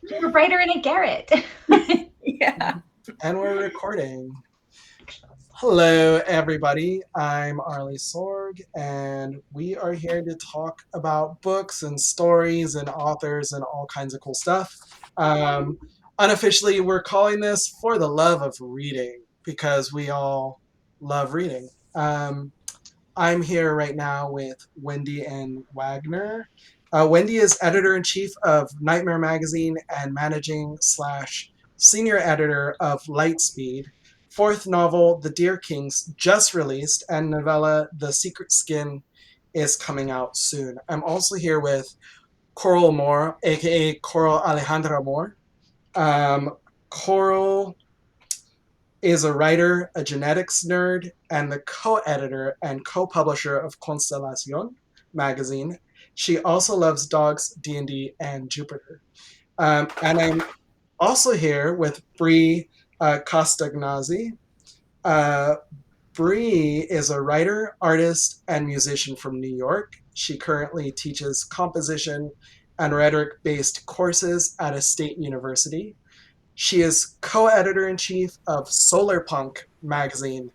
You're brighter in a garret. Yeah. And we're recording. Hello, everybody. I'm Arlie Sorg, and we are here to talk about books and stories and authors and all kinds of cool stuff. Um, Unofficially, we're calling this For the Love of Reading because we all love reading. I'm here right now with Wendy and Wagner. Wendy is editor in chief of Nightmare Magazine and managing slash senior editor of Lightspeed. Fourth novel, The Deer Kings, just released, and novella The Secret Skin is coming out soon. I'm also here with Coral Moore, aka Coral Alejandra Moore. Coral is a writer, a genetics nerd, and the co-editor and co-publisher of Constellacion magazine. She also loves dogs, D&D, and Jupiter. And I'm also here with Bree Costagnazi. Uh, Bree is a writer, artist, and musician from New York. She currently teaches composition and rhetoric-based courses at a state university. She is co-editor in chief of Solarpunk magazine,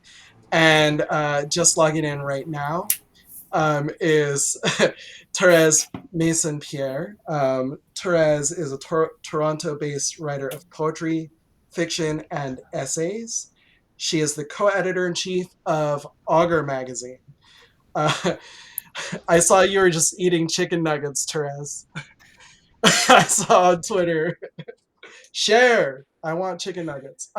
and just logging in right now is Therese Mason Pierre. Therese is a Toronto-based writer of poetry, fiction, and essays. She is the co-editor in chief of Augur magazine. Uh, I saw you were just eating chicken nuggets, Therese. I saw on Twitter. Share. I want chicken nuggets.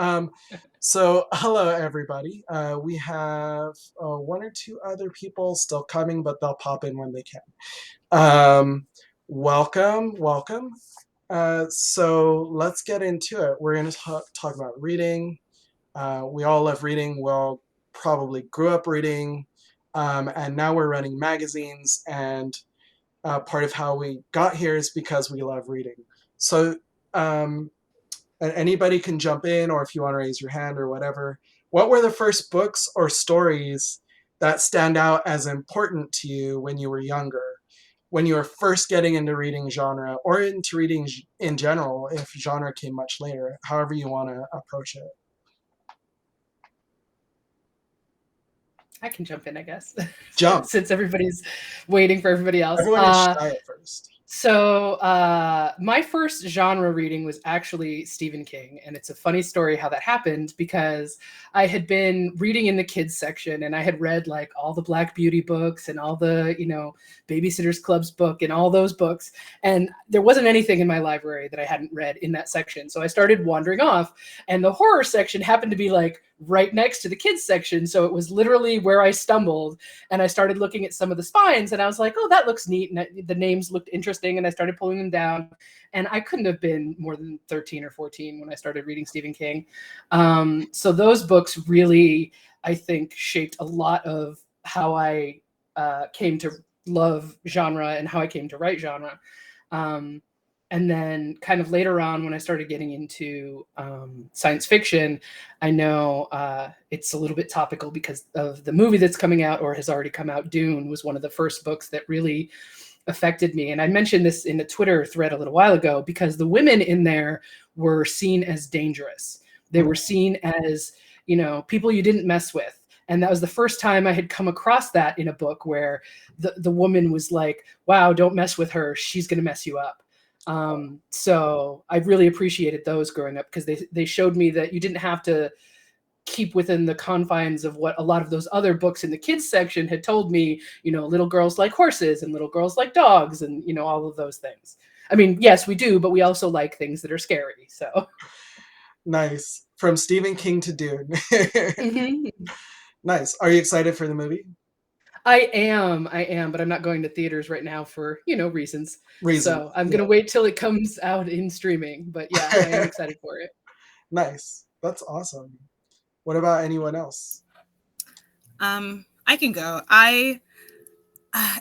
So hello everybody. We have one or two other people still coming, but they'll pop in when they can. Welcome, welcome. So let's get into it. We're going to talk about reading. We all love reading. We all probably grew up reading, and now we're running magazines. And part of how we got here is because we love reading. So um, and anybody can jump in, or if you want to raise your hand or whatever. What were the first books or stories that stand out as important to you when you were younger, when you were first getting into reading genre, or into reading in general, if genre came much later, however you want to approach it? I can jump in, I guess, Jump. since everybody's waiting for everybody else. Everyone is shy at first. My first genre reading was actually Stephen King, and it's a funny story how that happened because I had been reading in the kids section, and I had read like all the Black Beauty books and all the Babysitters Club's book and all those books, and there wasn't anything in my library that I hadn't read in that section. So I started wandering off, and the horror section happened to be like right next to the kids section, so it was literally where I stumbled, and I started looking at some of the spines, and I was like, oh, that looks neat, and the names looked interesting, and I started pulling them down. And I couldn't have been more than 13 or 14 when I started reading Stephen King. So those books really, I think, shaped a lot of how I came to love genre and how I came to write genre. And then kind of later on, when I started getting into science fiction, I know it's a little bit topical because of the movie that's coming out or has already come out. Dune was one of the first books that really affected me. And I mentioned this in a Twitter thread a little while ago because the women in there were seen as dangerous. They were seen as, people you didn't mess with. And that was the first time I had come across that in a book where the woman was like, wow, don't mess with her. She's going to mess you up. So I really appreciated those growing up because they showed me that you didn't have to keep within the confines of what a lot of those other books in the kids section had told me, little girls like horses and little girls like dogs and, all of those things. I mean, yes, we do, but we also like things that are scary. So Nice. From Stephen King to Dune. mm-hmm. Nice. Are you excited for the movie? I am, but I'm not going to theaters right now for, reasons. So I'm going to wait till it comes out in streaming. But yeah, I am excited for it. Nice. That's awesome. What about anyone else? I can go.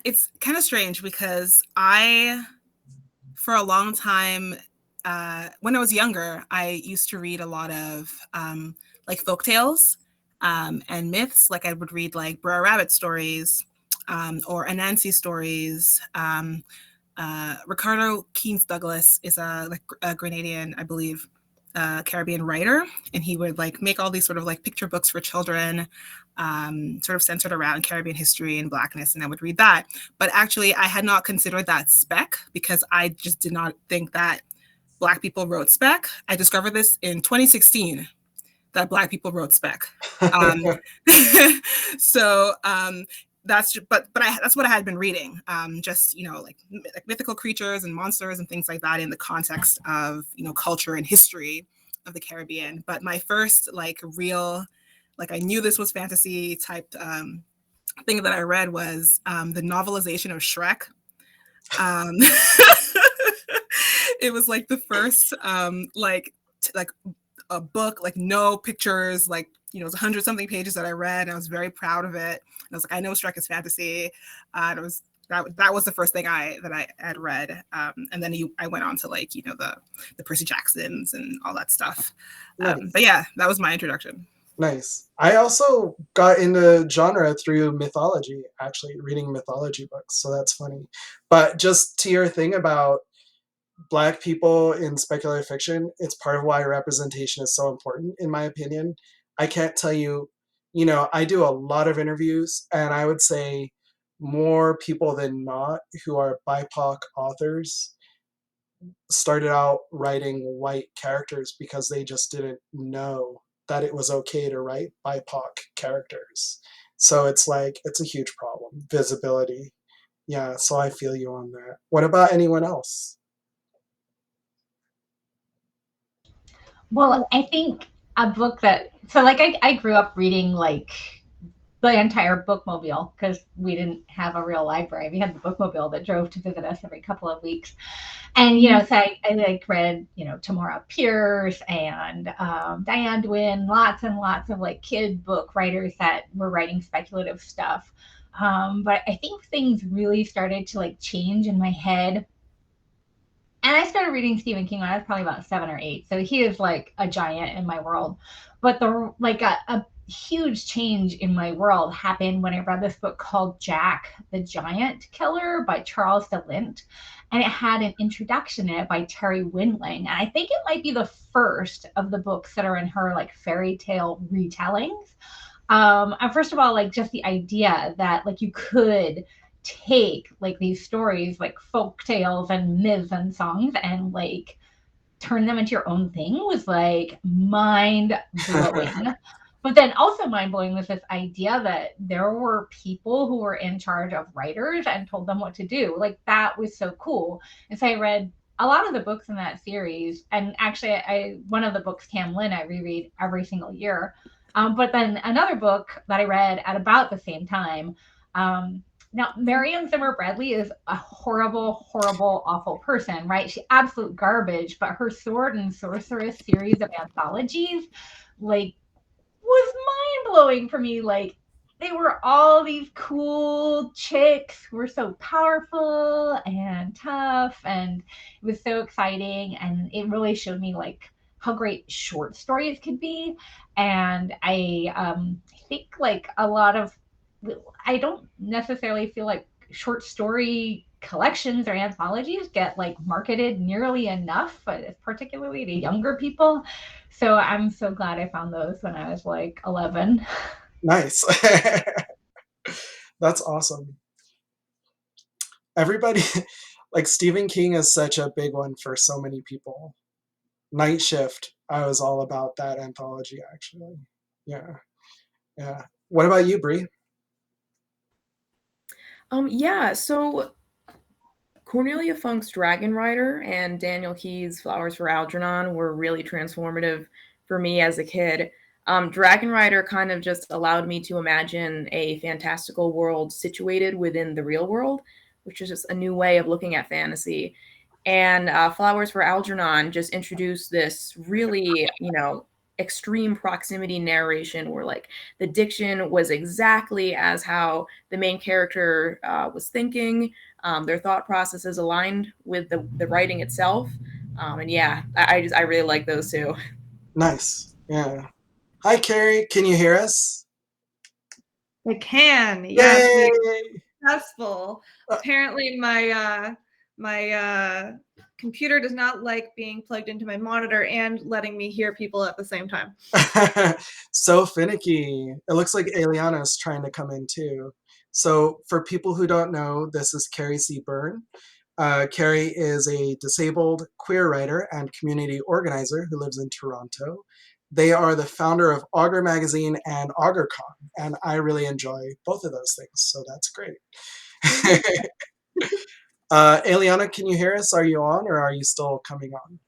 It's kind of strange because for a long time, when I was younger, I used to read a lot of like folk tales and myths. Like I would read like Brer Rabbit stories or Anansi stories. Ricardo Keynes Douglas is a Grenadian, I believe, Caribbean writer, and he would like make all these sort of like picture books for children, sort of centered around Caribbean history and Blackness, and I would read that. But actually, I had not considered that spec because I just did not think that Black people wrote spec. I discovered this in 2016 that Black people wrote spec. So that's what I had been reading, just like mythical creatures and monsters and things like that in the context of culture and history of the Caribbean. But my first real I knew this was fantasy type thing that I read was the novelization of Shrek. It was like the first a book, no pictures, it was 100 something pages that I read, and I was very proud of it. And I was like, I know Shrek is fantasy. And it was that was the first thing I had read. And then I went on to the Percy Jacksons and all that stuff. Nice. But yeah, that was my introduction. Nice. I also got into genre through mythology, actually reading mythology books. So that's funny. But just to your thing about Black people in speculative fiction, it's part of why representation is so important, in my opinion. I can't tell you, I do a lot of interviews, and I would say more people than not who are BIPOC authors started out writing white characters because they just didn't know that it was okay to write BIPOC characters. So it's a huge problem, visibility. Yeah, so I feel you on that. What about anyone else? Well, I think a book I grew up reading the entire bookmobile because we didn't have a real library. We had the bookmobile that drove to visit us every couple of weeks. And, so I read, Tamora Pierce and Diane Duane, lots and lots of kid book writers that were writing speculative stuff. But I think things really started to change in my head. And I started reading Stephen King when I was probably about 7 or 8. So he is a giant in my world. But a huge change in my world happened when I read this book called Jack the Giant Killer by Charles DeLint. And it had an introduction in it by Terry Windling. And I think it might be the first of the books that are in her fairy tale retellings. And first of all, just the idea that you could take these stories folk tales and myths and songs and turn them into your own thing was mind blowing. But then also mind blowing was this idea that there were people who were in charge of writers and told them what to do. That was so cool. And so I read a lot of the books in that series, and actually one of the books, Tam Lin, I reread every single year. But then another book that I read at about the same time. Now, Marion Zimmer Bradley is a horrible, horrible, awful person, right? She's absolute garbage, but her Sword and Sorceress series of anthologies, was mind-blowing for me. They were all these cool chicks who were so powerful and tough, and it was so exciting, and it really showed me how great short stories could be. And I think a lot of I don't necessarily feel short story collections or anthologies get marketed nearly enough, but particularly to younger people. So I'm so glad I found those when I was 11. Nice. That's awesome. Everybody, Stephen King is such a big one for so many people. Night Shift, I was all about that anthology, actually. Yeah. What about you, Bree? Yeah, so Cornelia Funk's Dragon Rider and Daniel Keyes' Flowers for Algernon were really transformative for me as a kid. Dragon Rider kind of just allowed me to imagine a fantastical world situated within the real world, which is just a new way of looking at fantasy. And Flowers for Algernon just introduced this really, extreme proximity narration where the diction was exactly as how the main character was thinking. Their thought processes aligned with the writing itself. And yeah, I really like those two. Nice. Yeah. Hi, Carrie. Can you hear us? I can. Yes. Yay! Successful. Apparently my my computer does not like being plugged into my monitor and letting me hear people at the same time. So finicky. It looks like Eliana is trying to come in too. So for people who don't know, this is Carrie C. Byrne. Carrie is a disabled queer writer and community organizer who lives in Toronto. They are the founder of Augur Magazine and AugurCon, and I really enjoy both of those things, so that's great. Eliana, can you hear us? Are you on, or are you still coming on?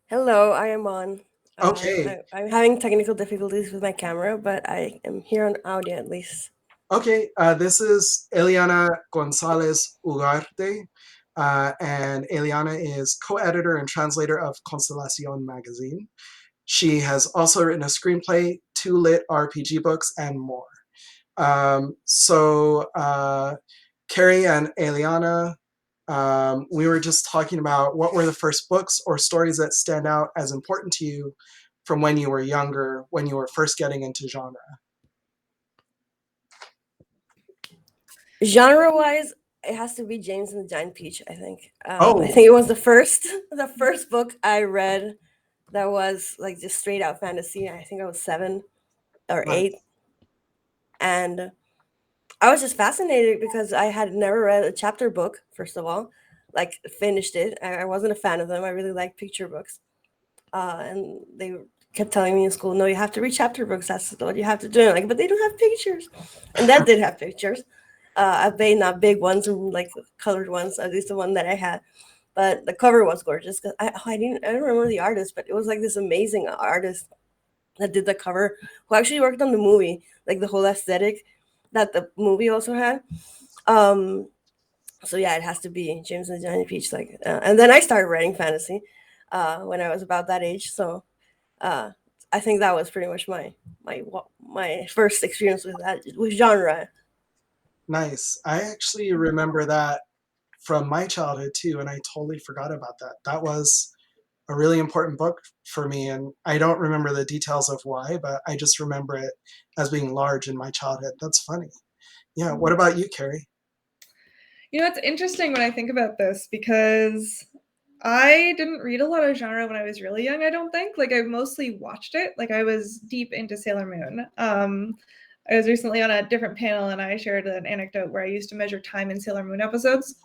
Hello, I am on. Okay. I'm having technical difficulties with my camera, but I am here on audio at least. Okay, this is Eliana Gonzalez Ugarte, and Eliana is co-editor and translator of Constelacion magazine. She has also written a screenplay, 2 lit RPG books, and more. Carrie and Eliana, we were just talking about what were the first books or stories that stand out as important to you from when you were younger, when you were first getting into genre. Genre-wise, it has to be James and the Giant Peach, I think. Oh. I think it was the first book I read that was like just straight out fantasy. I think I was 7 or 8. And I was just fascinated because I had never read a chapter book, first of all, like finished it. I wasn't a fan of them. I really liked picture books. And they kept telling me in school, no, you have to read chapter books. That's what you have to do. I'm like, but they don't have pictures. And that did have pictures. Not big ones and like colored ones, at least the one that I had. But the cover was gorgeous. Cause I don't remember the artist, but it was like this amazing artist that did the cover, who actually worked on the movie, like the whole aesthetic that the movie also had. So yeah, it has to be James and the Giant Peach. And then I started writing fantasy when I was about that age. So I think that was pretty much my first experience with genre. Nice. I actually remember that from my childhood too, and I totally forgot about that. That was a really important book for me, and I don't remember the details of why, but I just remember it as being large in my childhood. That's funny. Yeah. What about you, Carrie? It's interesting when I think about this because I didn't read a lot of genre when I was really young, I don't think. Like, I mostly watched it. Like, I was deep into Sailor Moon. I was recently on a different panel and I shared an anecdote where I used to measure time in Sailor Moon episodes.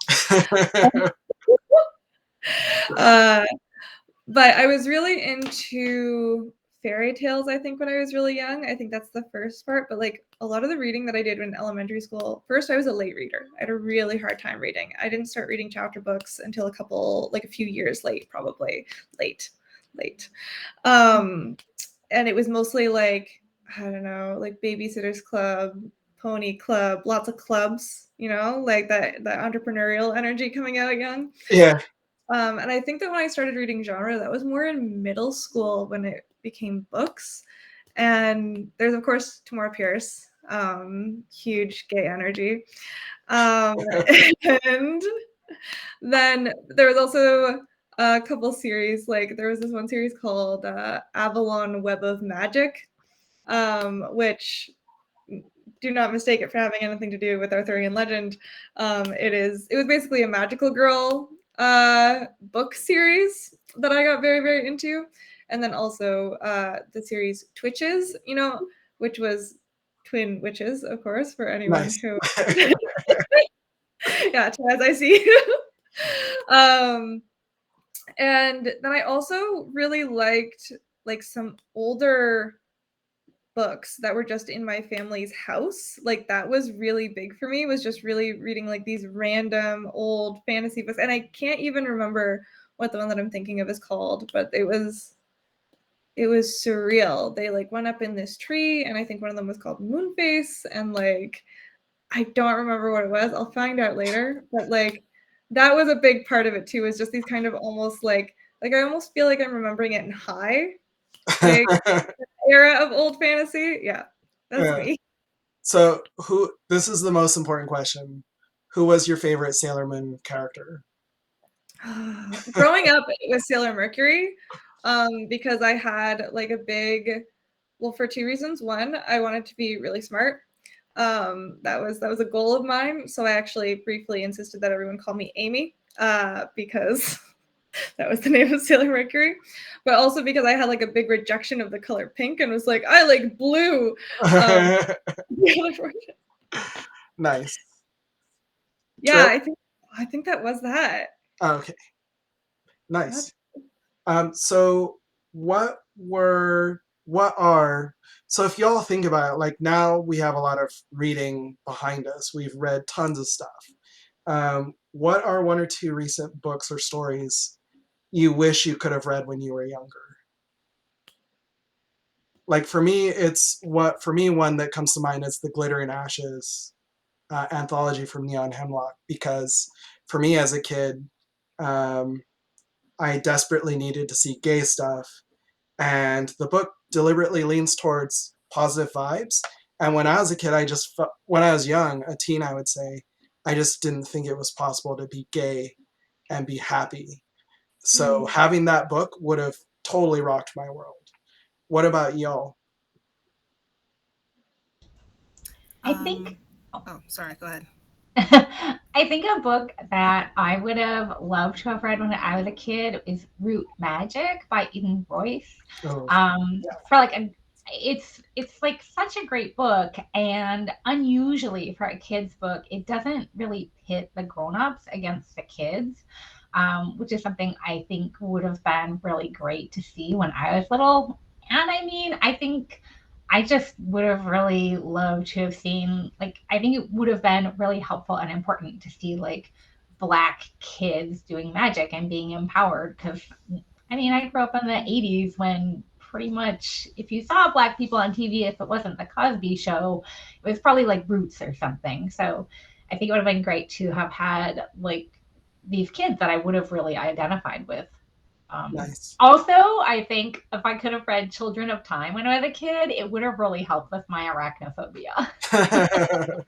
But I was really into fairy tales, I think, when I was really young. I think that's the first part. But like a lot of the reading that I did in elementary school, first I was a late reader. I had a really hard time reading. I didn't start reading chapter books until a few years late, probably late. And it was mostly like, I don't know, like Babysitter's Club, Pony Club, lots of clubs, like that entrepreneurial energy coming out young. Yeah. And I think that when I started reading genre, that was more in middle school when it became books. And there's, of course, Tamora Pierce, huge gay energy. And then there was also a couple series, like there was this one series called Avalon Web of Magic, which, do not mistake it for having anything to do with Arthurian legend. It was basically a magical girl book series that I got very, very into. And then also the series Twitches, which was twin witches, of course, for anyone who yeah, as I see. And then I also really liked like some older books that were just in my family's house. Like that was really big for me, was just really reading like these random old fantasy books. And I can't even remember what the one that I'm thinking of is called, but it was surreal. They like went up in this tree and I think one of them was called Moonface, and like I don't remember what it was. I'll find out later. But like that was a big part of it too, is just these kind of almost like I almost feel like I'm remembering it in high. Like era of old fantasy. Yeah, that's me. So this is the most important question. Who was your favorite Sailor Moon character? Growing up, it was Sailor Mercury, because I had like for 2 reasons. One, I wanted to be really smart. That was a goal of mine. So I actually briefly insisted that everyone call me Amy. because that was the name of Sailor Mercury, but also because I had like a big rejection of the color pink and was like, I like blue. Nice. Yeah, Joe? I think that was that. Okay. Nice. So so if y'all think about it, like now we have a lot of reading behind us. We've read tons of stuff. What are one or two recent books or stories you wish you could have read when you were younger? Like for me, one that comes to mind is the Glitter and Ashes anthology from Neon Hemlock, because for me as a kid, I desperately needed to see gay stuff, and the book deliberately leans towards positive vibes. And when I was a kid, when I was young, a teen, I would say, I just didn't think it was possible to be gay and be happy. So having that book would have totally rocked my world. What about y'all? I think Oh, sorry. Go ahead. I think a book that I would have loved to have read when I was a kid is Root Magic by Eden Royce. Oh, For like it's like such a great book, and unusually for a kid's book, it doesn't really pit the grown-ups against the kids, which is something I think would have been really great to see when I was little. And I mean, I think I just would have really loved to have seen, like, I think it would have been really helpful and important to see, like, Black kids doing magic and being empowered. Because, I mean, I grew up in the 80s when pretty much if you saw Black people on TV, if it wasn't the Cosby Show, it was probably like Roots or something. So I think it would have been great to have had, like, these kids that I would have really identified with. nice. Also, I think if I could have read Children of Time when I was a kid, it would have really helped with my arachnophobia.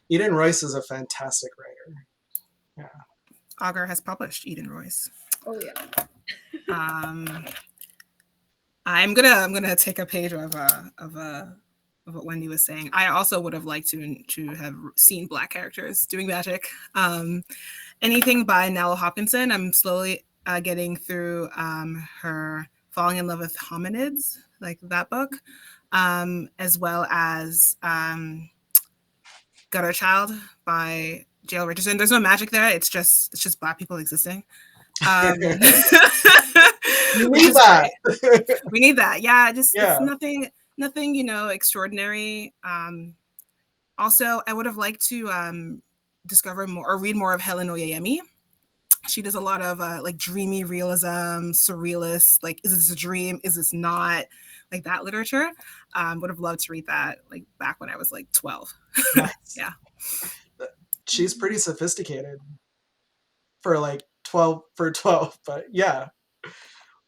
Eden Royce is a fantastic writer. Yeah. Augur has published Eden Royce. Oh yeah. I'm gonna take a page of what Wendy was saying. I also would have liked to have seen Black characters doing magic. Anything by Nell Hopkinson. I'm slowly getting through her Falling in Love with Hominids, like that book, as well as Gutter Child by J.L. Richardson. There's no magic there. It's just Black people existing. We need that. We need that. Yeah, just Yeah. it's nothing, extraordinary. Also, I would have liked to discover more or read more of Helen Oyeyemi. She does a lot of like dreamy realism, surrealist, like, is this a dream? Is this not? Like that literature. Would have loved to read that like back when I was like 12. Nice. Yeah. She's pretty sophisticated for like 12, but yeah.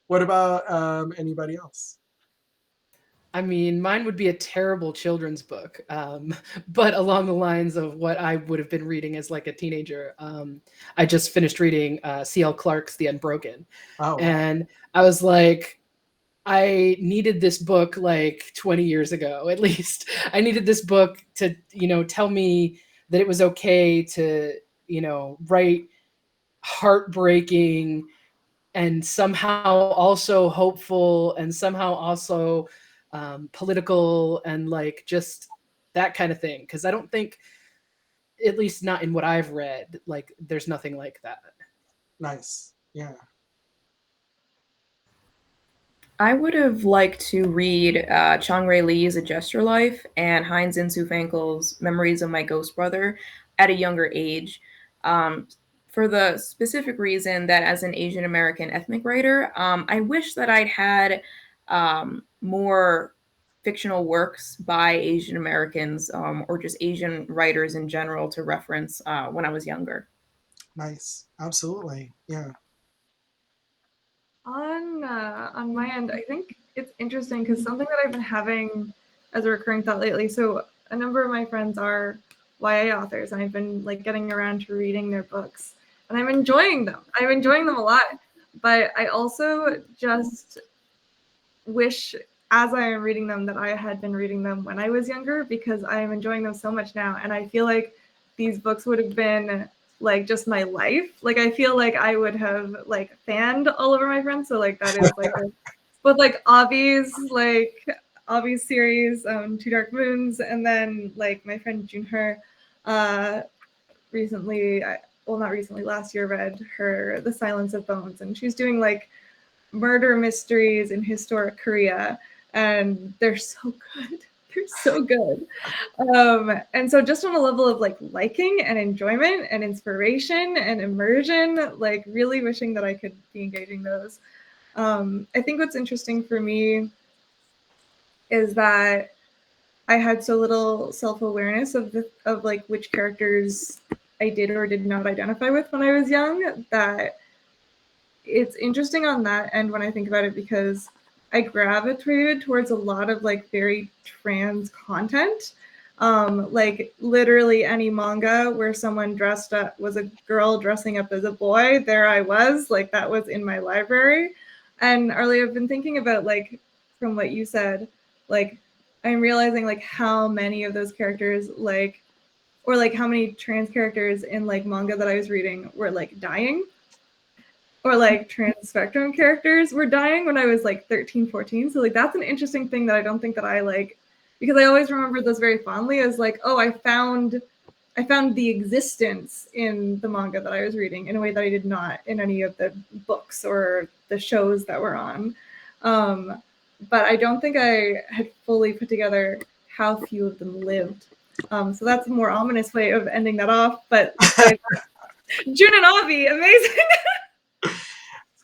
What about anybody else? I mean, mine would be a terrible children's book, but along the lines of what I would have been reading as like a teenager. I just finished reading C.L. Clarke's The Unbroken. Oh, and I was like, I needed this book like 20 years ago, at least. I needed this book to, tell me that it was okay to, write heartbreaking and somehow also hopeful and somehow also political and like just that kind of thing. Because I don't think, at least not in what I've read, like there's nothing like that. nice. Yeah. I would have liked to read Chang-Rae Lee's A Gesture Life and Heinz Insu Fankel's Memories of My Ghost Brother at a younger age, for the specific reason that as an Asian American ethnic writer, I wish that I'd had more fictional works by Asian Americans or just Asian writers in general to reference when I was younger. Nice. Absolutely. Yeah. On my end, I think it's interesting because something that I've been having as a recurring thought lately. So a number of my friends are YA authors, and I've been like getting around to reading their books, and I'm enjoying them. I'm enjoying them a lot. But I also just wish, as I am reading them, that I had been reading them when I was younger, because I am enjoying them so much now, and I feel like these books would have been like just my life. Like I feel like I would have like fanned all over my friends. So like that is like but like Avi's series, Two Dark Moons, and then like my friend Junher recently, well not recently, last year read her The Silence of Bones, and she's doing like murder mysteries in historic Korea, and they're so good. They're so good. And so just on a level of like liking and enjoyment and inspiration and immersion, like really wishing that I could be engaging those. I think what's interesting for me is that I had so little self-awareness of like which characters I did or did not identify with when I was young, that it's interesting on that end when I think about it, because I gravitated towards a lot of like very trans content. Like literally any manga where someone dressed up was a girl dressing up as a boy, there I was, like that was in my library. And Arlie, I've been thinking about like from what you said, like I'm realizing like how many of those characters like, or like how many trans characters in like manga that I was reading were like dying, or like trans spectrum characters were dying when I was like 13, 14. So like that's an interesting thing that I don't think that I like, because I always remember those very fondly as like, oh, I found the existence in the manga that I was reading in a way that I did not in any of the books or the shows that were on. But I don't think I had fully put together how few of them lived. So that's a more ominous way of ending that off. But June and Avi, amazing.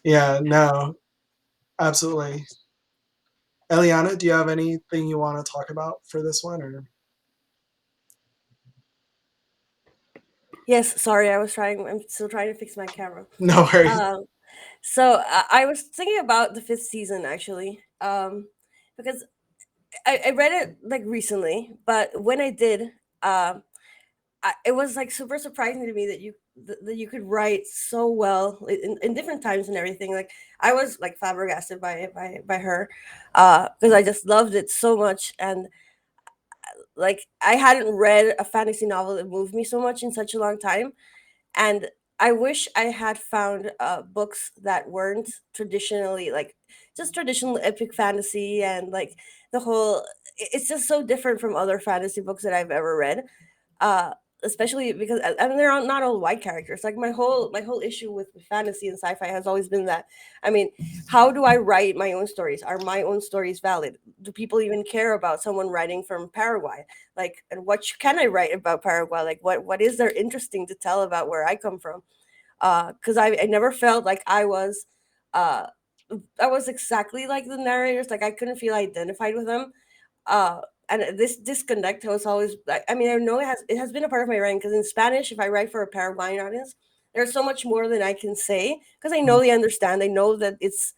Yeah, no, absolutely. Eliana, do you have anything you want to talk about for this one, or? Yes, sorry, I'm still trying to fix my camera. No worries. So I was thinking about the fifth season actually, because I read it like recently, but when I did, it was like super surprising to me that you could write so well in different times and everything. Like I was like flabbergasted by her, because I just loved it so much. And like I hadn't read a fantasy novel that moved me so much in such a long time. And I wish I had found books that weren't traditionally like just traditional epic fantasy, and like the whole it's just so different from other fantasy books that I've ever read. uh Especially because and they're not all white characters. Like my whole issue with fantasy and sci-fi has always been that, I mean, how do I write my own stories? Are my own stories valid? Do people even care about someone writing from Paraguay? Like, and what can I write about Paraguay? Like what is there interesting to tell about where I come from? Because I never felt like uh I was exactly like the narrators. Like I couldn't feel identified with them. uh and this disconnect was always, I mean, I know it has been a part of my writing, because in Spanish, if I write for a Paraguayan audience, there's so much more than I can say, because I know they understand. They know that it's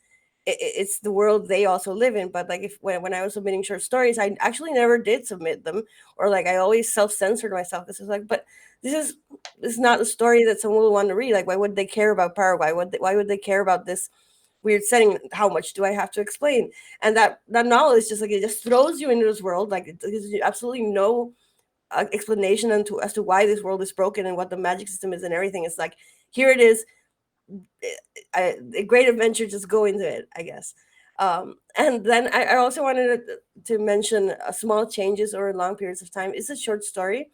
the world they also live in. But like if when I was submitting short stories, I actually never did submit them, or like I always self-censored myself. This is like, but this is not the story that someone would want to read. Like, why would they care about Paraguay? Why would they care about this weird setting? How much do I have to explain? And that novel is just like, it just throws you into this world. Like it gives you absolutely no explanation as to why this world is broken and what the magic system is and everything. It's like, here it is, a great adventure, just go into it, I guess. And then I also wanted to mention small changes over long periods of time. It's a short story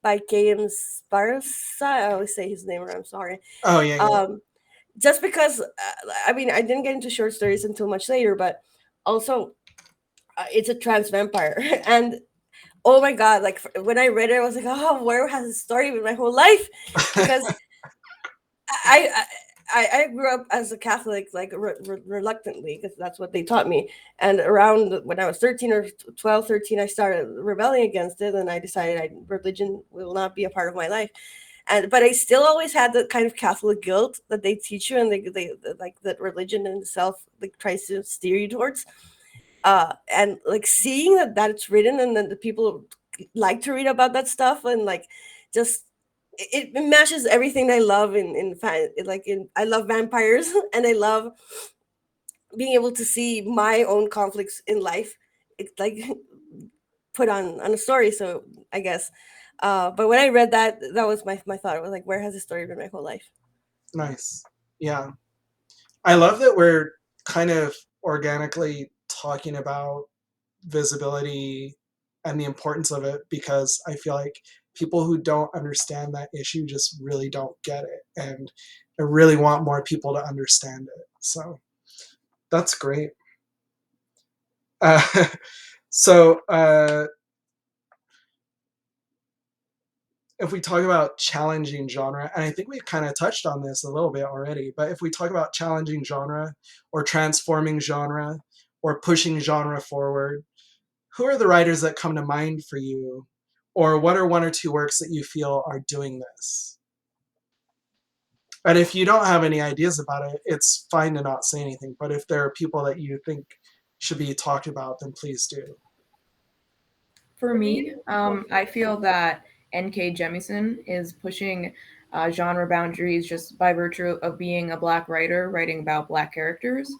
by K.M. Sparsa. I always say his name wrong, I'm sorry. Oh yeah, yeah. Just because I mean, I didn't get into short stories until much later, but also it's a trans vampire. And oh my god, like when I read it, I was like, oh, where has this story been my whole life? Because I grew up as a Catholic, like reluctantly, because that's what they taught me. And around when I was 13 or 12, 13, I started rebelling against it, and I decided religion will not be a part of my life. But I still always had the kind of Catholic guilt that they teach you, and they like that religion in itself like tries to steer you towards. And like seeing that it's written, and then the people like to read about that stuff, and like just it matches everything I love I love vampires, and I love being able to see my own conflicts in life, like put on a story. So I guess But when I read that, that was my thought. It was like, where has this story been my whole life? Nice. Yeah. I love that we're kind of organically talking about visibility and the importance of it, because I feel like people who don't understand that issue just really don't get it. And I really want more people to understand it. So that's great. Uh, so if we talk about challenging genre, and I think we kind of touched on this a little bit already, but if we talk about challenging genre or transforming genre or pushing genre forward, who are the writers that come to mind for you? Or what are one or two works that you feel are doing this? And if you don't have any ideas about it, it's fine to not say anything. But if there are people that you think should be talked about, then please do. For me, I feel that N.K. Jemisin is pushing genre boundaries just by virtue of being a Black writer writing about Black characters.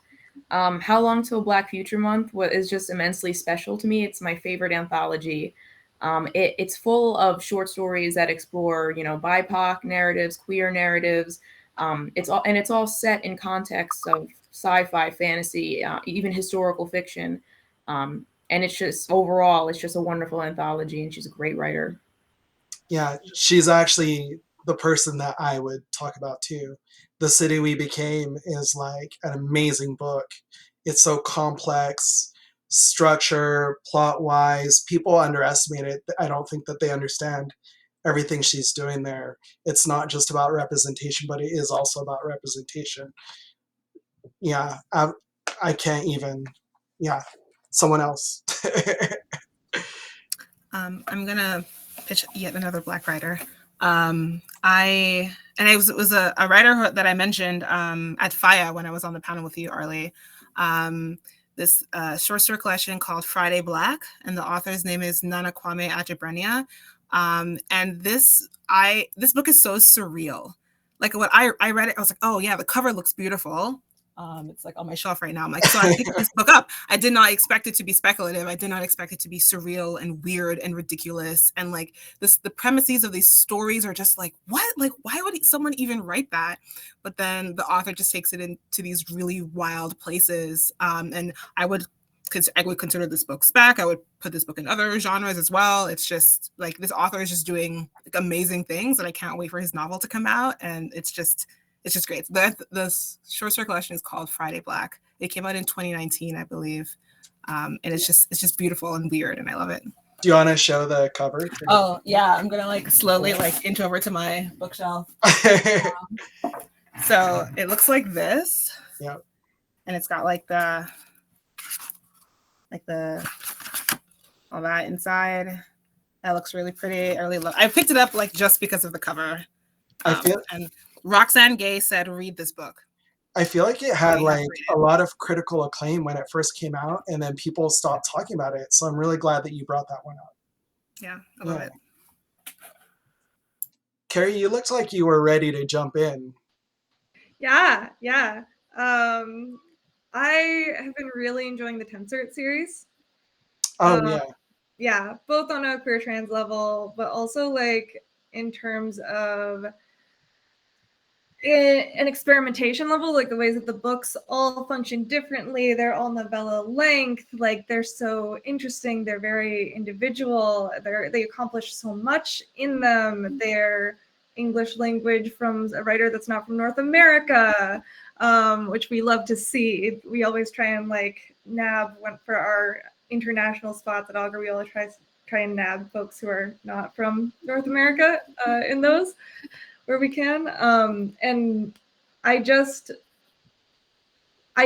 How Long Till Black Future Month is just immensely special to me. It's my favorite anthology. It's full of short stories that explore, BIPOC narratives, queer narratives. It's all set in context of sci-fi, fantasy, even historical fiction. And it's just overall, it's just a wonderful anthology, and she's a great writer. Yeah, she's actually the person that I would talk about too. The City We Became is like an amazing book. It's so complex, structure, plot wise. People underestimate it. I don't think that they understand everything she's doing there. It's not just about representation, but it is also about representation. Yeah, I can't even. Yeah, someone else. I'm gonna pitch yet another Black writer. It was a writer that I mentioned at FIA when I was on the panel with you, Arlie. This short story collection called Friday Black, and the author's name is Nana Kwame Adjei-Brenyah. And this book is so surreal. Like when I read it, I was like, oh yeah, the cover looks beautiful. It's like on my shelf right now. I'm like, so I picked this book up. I did not expect it to be speculative. I did not expect it to be surreal and weird and ridiculous. And like the premises of these stories are just like, what? Like, why would someone even write that? But then the author just takes it into these really wild places. And I would consider this book spec. I would put this book in other genres as well. It's just like this author is just doing like amazing things, and I can't wait for his novel to come out. And it's just great. The short story collection is called Friday Black. It came out in 2019, I believe. And it's just beautiful and weird, and I love it. Do you want to show the cover? Oh yeah, I'm gonna like slowly like inch over to my bookshelf. So it looks like this. Yeah. And it's got like the all that inside. That looks really pretty. I picked it up like just because of the cover. And Roxane Gay said, read this book. I feel like it had like a lot of critical acclaim when it first came out, and then people stopped talking about it. So I'm really glad that you brought that one up. Yeah, I love it. Carrie, you looked like you were ready to jump in. Yeah. I have been really enjoying the Tencert series. Yeah, both on a queer trans level, but also like in terms of an experimentation level, like the ways that the books all function differently. They're all novella length. Like they're so interesting. They're very individual. They accomplish so much in them. They're English language from a writer that's not from North America, which we love to see. We always try and like nab for our international spots at Augur. We always try and nab folks who are not from North America in those where we can. And I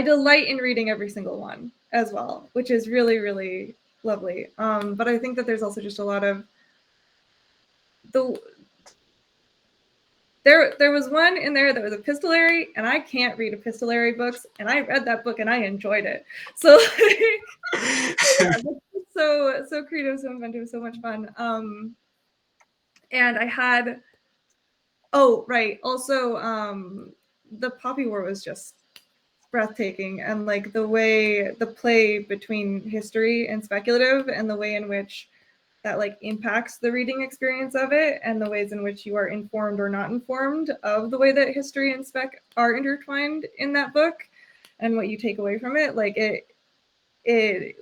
delight in reading every single one as well, which is really, really lovely. But I think that there's also just a lot of there was one in there that was epistolary, and I can't read epistolary books, and I read that book and I enjoyed it. So like, so creative, so inventive, so much fun. And I had also the Poppy War was just breathtaking, and like the play between history and speculative, and the way in which that like impacts the reading experience of it, and the ways in which you are informed or not informed of the way that history and spec are intertwined in that book, and what you take away from it. Like it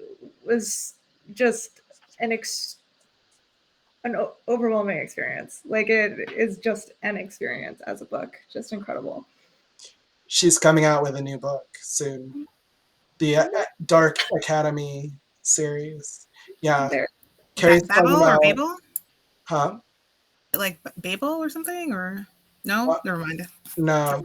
was just an overwhelming experience. Like it is just an experience as a book, just incredible. She's coming out with a new book soon. The Dark Academy series. Yeah. There. Carrie's talking Babel or about, Babel? huh? Like Babel or something? Or no? What? Never mind. No.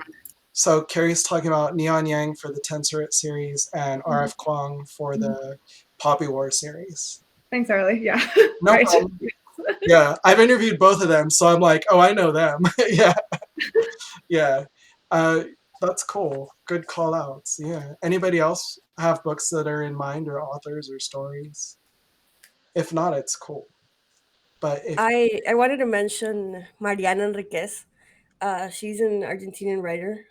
So Carrie's talking about Neon Yang for the Tenseret series and R.F. Kuang for the Poppy War series. Thanks, Arlie. Yeah. No Right. problem. Yeah, I've interviewed both of them, so I'm like, oh, I know them. Yeah. Yeah. That's cool. Good call outs. Yeah. Anybody else have books that are in mind, or authors or stories? If not, it's cool. But if I wanted to mention Mariana Enriquez. She's an Argentinian writer.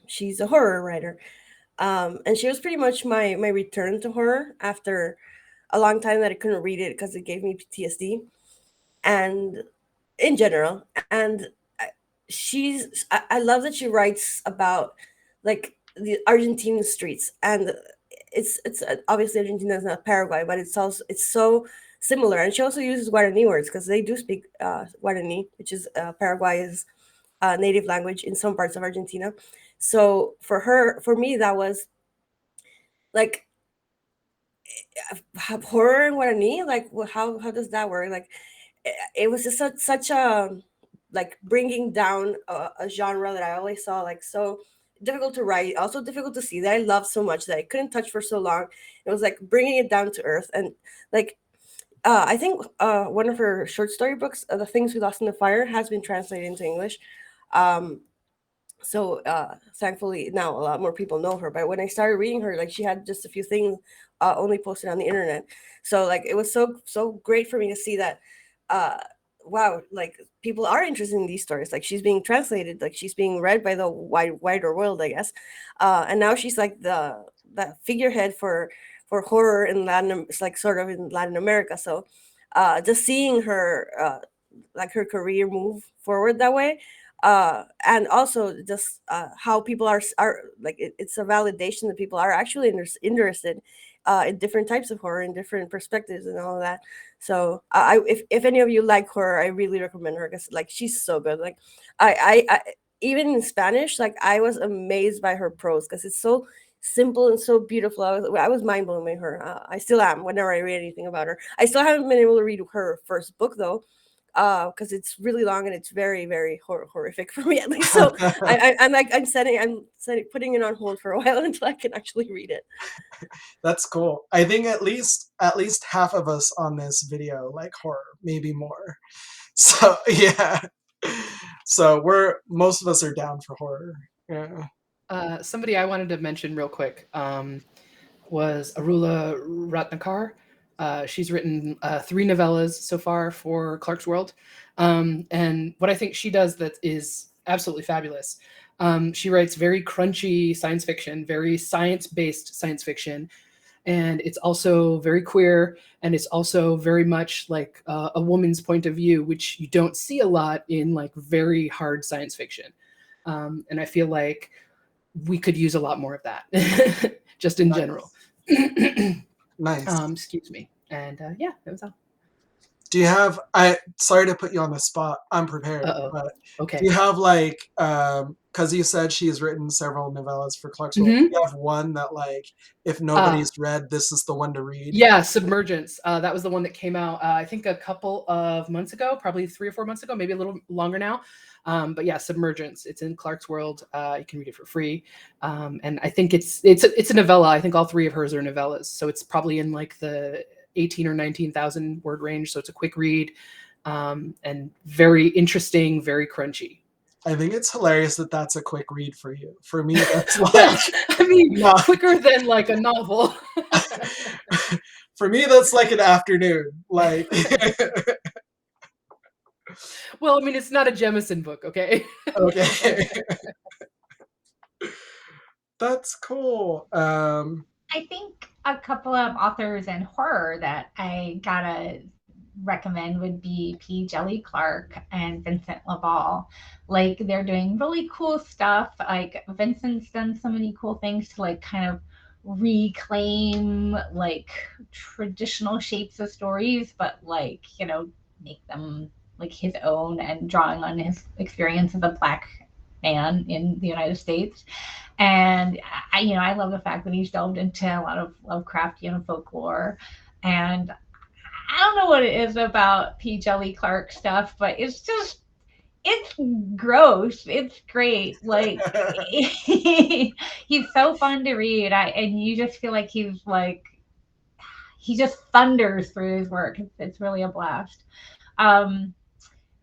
She's a horror writer. And she was pretty much my return to horror after a long time that I couldn't read it because it gave me PTSD, and in general. And I love that she writes about like the Argentine streets, and it's obviously Argentina is not Paraguay, but it's so similar. And she also uses Guarani words because they do speak Guarani, which is Paraguay's native language in some parts of Argentina. So for me, that was like horror in Guarani. Like, how does that work? Like, it was just such a like bringing down a genre that I always saw like so difficult to write, also difficult to see, that I loved so much that I couldn't touch for so long. It was like bringing it down to earth. And like I think one of her short story books, The Things We Lost in the Fire, has been translated into English. So thankfully now a lot more people know her. But when I started reading her, like she had just a few things only posted on the internet. So like it was so great for me to see that wow, like people are interested in these stories. Like she's being translated, like she's being read by the wider world, I guess. And now she's like the figurehead for horror in Latin, it's like sort of in Latin America. So just seeing her like her career move forward that way, and also just how people are like it's a validation that people are actually interested in different types of horror, in different perspectives and all of that. So if any of you like horror, I really recommend her because like she's so good. Like I even in Spanish, like I was amazed by her prose because it's so simple and so beautiful. I was mind blown by her. I still am whenever I read anything about her. I still haven't been able to read her first book though, because it's really long and it's very, very horrific for me at least. So I'm putting it on hold for a while until I can actually read it. That's cool. I think at least half of us on this video like horror, maybe more. So yeah. So most of us are down for horror. Yeah. Somebody I wanted to mention real quick was Arula Ratnakar. She's written 3 novellas so far for Clarkesworld. And what I think she does that is absolutely fabulous, she writes very crunchy science fiction, very science-based science fiction. And it's also very queer, and it's also very much like a woman's point of view, which you don't see a lot in like very hard science fiction. And I feel like we could use a lot more of that, just in general. Nice. Excuse me. And yeah, that was all. Do you have? Sorry to put you on the spot. I'm prepared. But okay. Do you have like? Because you said she's written several novellas for Clarkesworld. Do you have one that like, if nobody's read, this is the one to read? Yeah, Submergence. That was the one that came out. I think a couple of months ago, probably 3 or 4 months ago, maybe a little longer now. But yeah, Submergence. It's in Clarkesworld. You can read it for free. And I think it's a novella. I think all 3 of hers are novellas. So it's probably in like the 18 or 19,000 word range. So it's a quick read, and very interesting, very crunchy. I think it's hilarious that that's a quick read for you. For me, that's like, I mean, quicker than like a novel. For me, that's like an afternoon. Like, well, I mean, it's not a Jemison book, okay? Okay. That's cool. I think a couple of authors in horror that I gotta recommend would be P. Jelly Clark and Vincent Laval. Like they're doing really cool stuff. Like Vincent's done so many cool things to like kind of reclaim like traditional shapes of stories, but like, you know, make them like his own and drawing on his experience as a Black man in the United States. And I love the fact that he's delved into a lot of Lovecraftian folklore. And I don't know what it is about P. Jelly Clark stuff, but it's gross. It's great. Like he's so fun to read. And you just feel like he just thunders through his work. It's really a blast.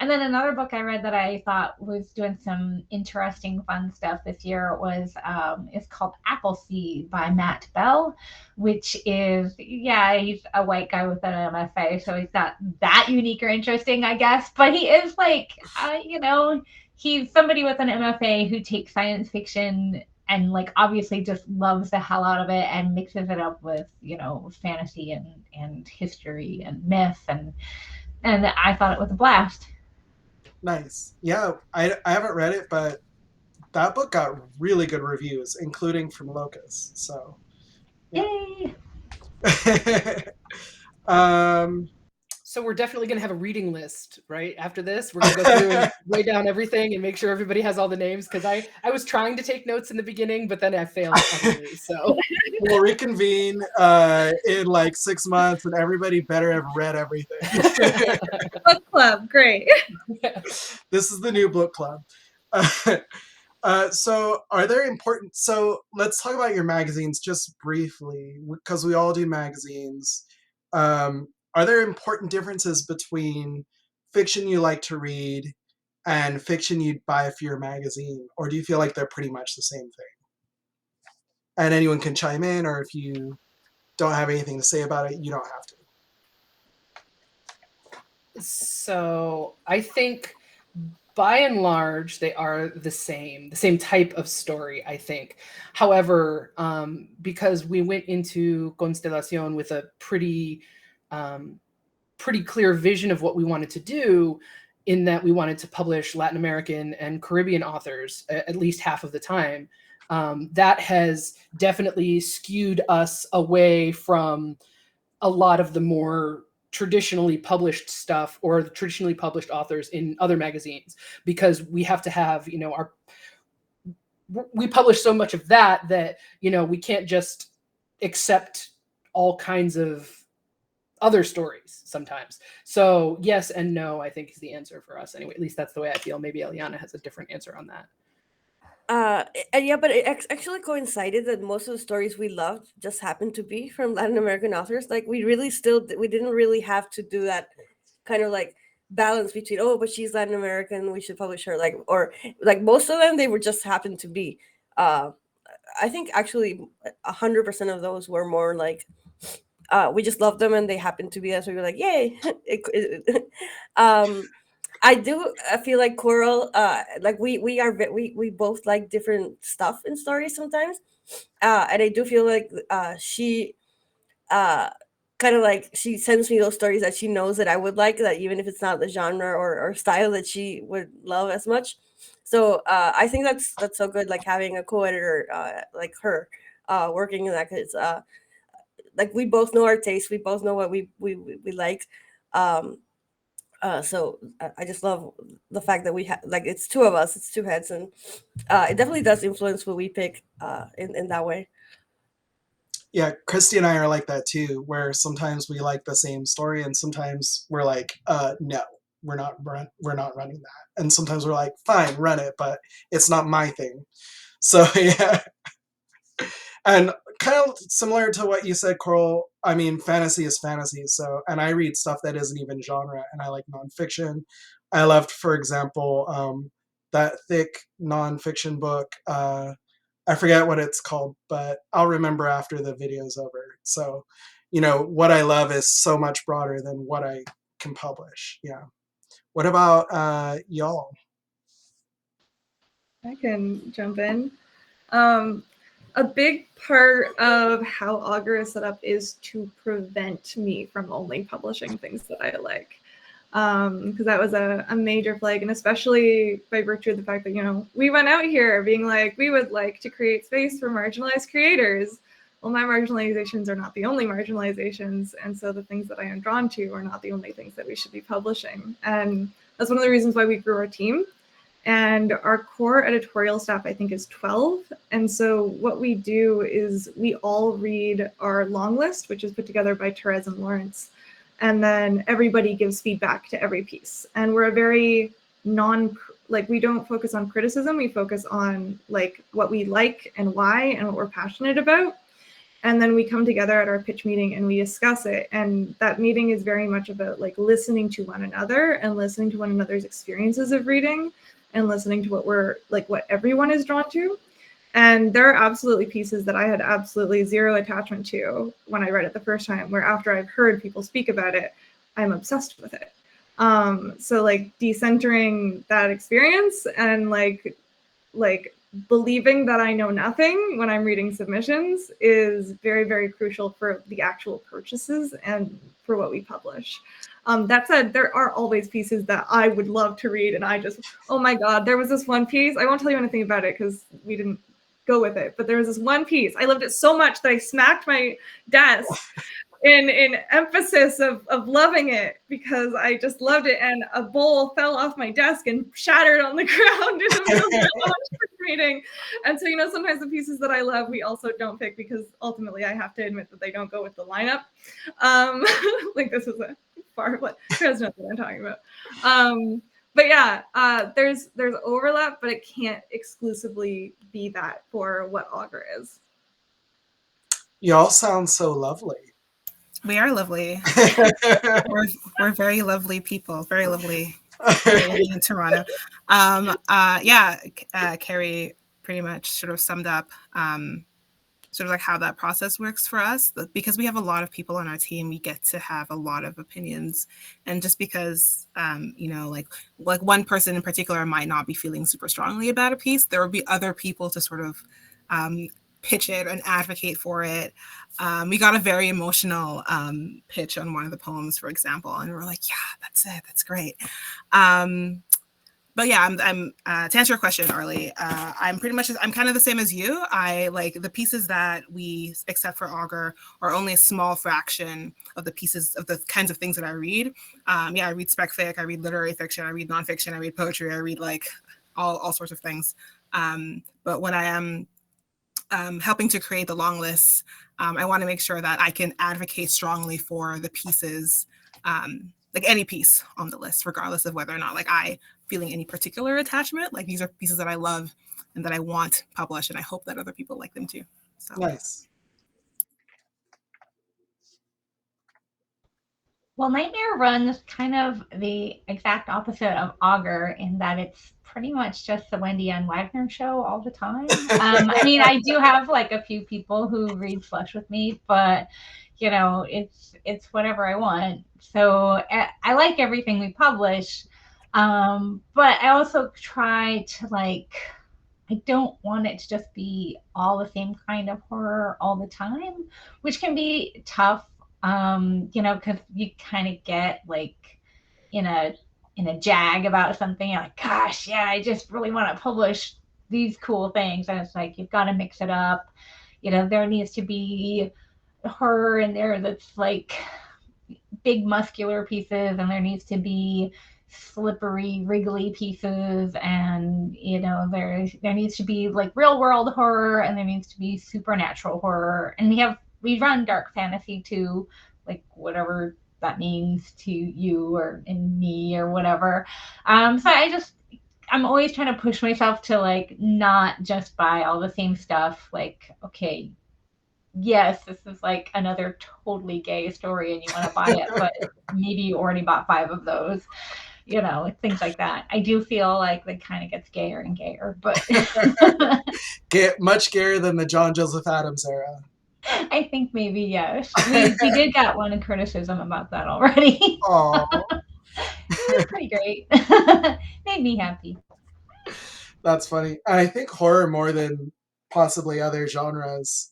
And then another book I read that I thought was doing some interesting, fun stuff this year was it's called Appleseed by Matt Bell, which is he's a white guy with an MFA, so he's not that unique or interesting, I guess. But he is like he's somebody with an MFA who takes science fiction and like obviously just loves the hell out of it and mixes it up with fantasy and history and myth and I thought it was a blast. Nice. Yeah, I haven't read it, but that book got really good reviews, including from Locus. So, yeah. Yay! So we're definitely going to have a reading list, right? After this, we're going to go through and write down everything and make sure everybody has all the names. Because I was trying to take notes in the beginning, but then I failed utterly. So we'll reconvene in like 6 months, and everybody better have read everything. Book club, great. This is the new book club. So are there important? So let's talk about your magazines just briefly, because we all do magazines. Are there important differences between fiction you like to read and fiction you'd buy for your magazine? Or do you feel like they're pretty much the same thing? And anyone can chime in, or if you don't have anything to say about it, you don't have to. So I think by and large, they are the same type of story, I think. However, because we went into Constelación with a pretty clear vision of what we wanted to do, in that we wanted to publish Latin American and Caribbean authors at least half of the time. That has definitely skewed us away from a lot of the more traditionally published stuff or the traditionally published authors in other magazines, because we have to have, we publish so much of that we can't just accept all kinds of other stories sometimes. So yes and no, I think is the answer for us anyway. At least that's the way I feel. Maybe Eliana has a different answer on that. Yeah, but it actually coincided that most of the stories we loved just happened to be from Latin American authors. Like we didn't really have to do that kind of like balance between, oh, but she's Latin American, we should publish her, or most of them, they were just happened to be. I think actually 100% of those were more like we just loved them and they happened to be us. So we were like, yay. I feel like Coral, we both like different stuff in stories sometimes. And I do feel like she kind of like she sends me those stories that she knows that I would like, that even if it's not the genre or style that she would love as much. So I think that's so good, like having a co-editor like her working in that, because like we both know our taste, we both know what we like. So I just love the fact that we have, like, it's two of us, it's two heads, and it definitely does influence what we pick in that way. Yeah, Christy and I are like that too, where sometimes we like the same story and sometimes we're like, no, we're not running that. And sometimes we're like, fine, run it, but it's not my thing. So yeah. And kind of similar to what you said, Coral, I mean, fantasy is fantasy. So, and I read stuff that isn't even genre, and I like nonfiction. I loved, for example, that thick nonfiction book. I forget what it's called, but I'll remember after the video's over. So, what I love is so much broader than what I can publish. Yeah. What about y'all? I can jump in. a big part of how Augur is set up is to prevent me from only publishing things that I like. Because that was a major flag, and especially by virtue of the fact that, you know, we went out here being like, we would like to create space for marginalized creators. Well, my marginalizations are not the only marginalizations, and so the things that I am drawn to are not the only things that we should be publishing. And that's one of the reasons why we grew our team. And our core editorial staff, I think, is 12. And so what we do is we all read our long list, which is put together by Therese and Lawrence. And then everybody gives feedback to every piece. And we're a very we don't focus on criticism. We focus on like what we like and why and what we're passionate about. And then we come together at our pitch meeting and we discuss it. And that meeting is very much about like listening to one another and listening to one another's experiences of reading and listening to what everyone is drawn to. And there are absolutely pieces that I had absolutely zero attachment to when I read it the first time, where after I've heard people speak about it, I'm obsessed with it. So like decentering that experience and like believing that I know nothing when I'm reading submissions is very, very crucial for the actual purchases and for what we publish. That said, there are always pieces that I would love to read, and I just, oh my God, there was this one piece. I won't tell you anything about it because we didn't go with it, but there was this one piece. I loved it so much that I smacked my desk in emphasis of loving it because I just loved it, and a bowl fell off my desk and shattered on the ground in the middle of my reading. And so, you know, sometimes the pieces that I love, we also don't pick because ultimately I have to admit that they don't go with the lineup. Like this is a far, but Chris knows what I'm talking about. But yeah, there's overlap, but it can't exclusively be that for what Augur is. Y'all sound so lovely. We are lovely. we're very lovely people. Very lovely in Toronto. Carrie pretty much sort of summed up sort of like how that process works for us. Because we have a lot of people on our team, we get to have a lot of opinions. And just because, you know, like one person in particular might not be feeling super strongly about a piece, there will be other people to sort of pitch it and advocate for it. We got a very emotional pitch on one of the poems, for example, and we're like, yeah, that's it. That's great. But yeah, I'm to answer your question, Arlie, I'm kind of the same as you. I like the pieces that we accept for Augur are only a small fraction of the pieces of the kinds of things that I read. I read spec fic, I read literary fiction, I read nonfiction, I read poetry, I read like all sorts of things. But when I am helping to create the long lists, I want to make sure that I can advocate strongly for the pieces, like any piece on the list, regardless of whether or not like I feeling any particular attachment. Like these are pieces that I love and that I want published, and I hope that other people like them too. So. Nice. Well, Nightmare runs kind of the exact opposite of Augur in that it's pretty much just the Wendy Ann Wagner show all the time. I mean, I do have like a few people who read Slush with me, but you know, it's whatever I want. So I like everything we publish, but I also try to like, I don't want it to just be all the same kind of horror all the time, which can be tough. You know, because you kind of get like in a jag about something, you're like, gosh, yeah, I just really want to publish these cool things. And it's like, you've got to mix it up. You know, there needs to be horror in there that's like big muscular pieces, and there needs to be slippery, wriggly pieces, and you know, there needs to be like real world horror, and there needs to be supernatural horror. And we run dark fantasy too, like whatever that means to you or in me or whatever. So I'm always trying to push myself to like not just buy all the same stuff. Like, okay, yes, this is like another totally gay story and you want to buy it, but maybe you already bought 5 of those. You know, things like that. I do feel like it kind of gets gayer and gayer, but Get much gayer than the John Joseph Adams era. I think maybe, yes. We did get one criticism about that already. Aww. It was pretty great. Made me happy. That's funny. And I think horror more than possibly other genres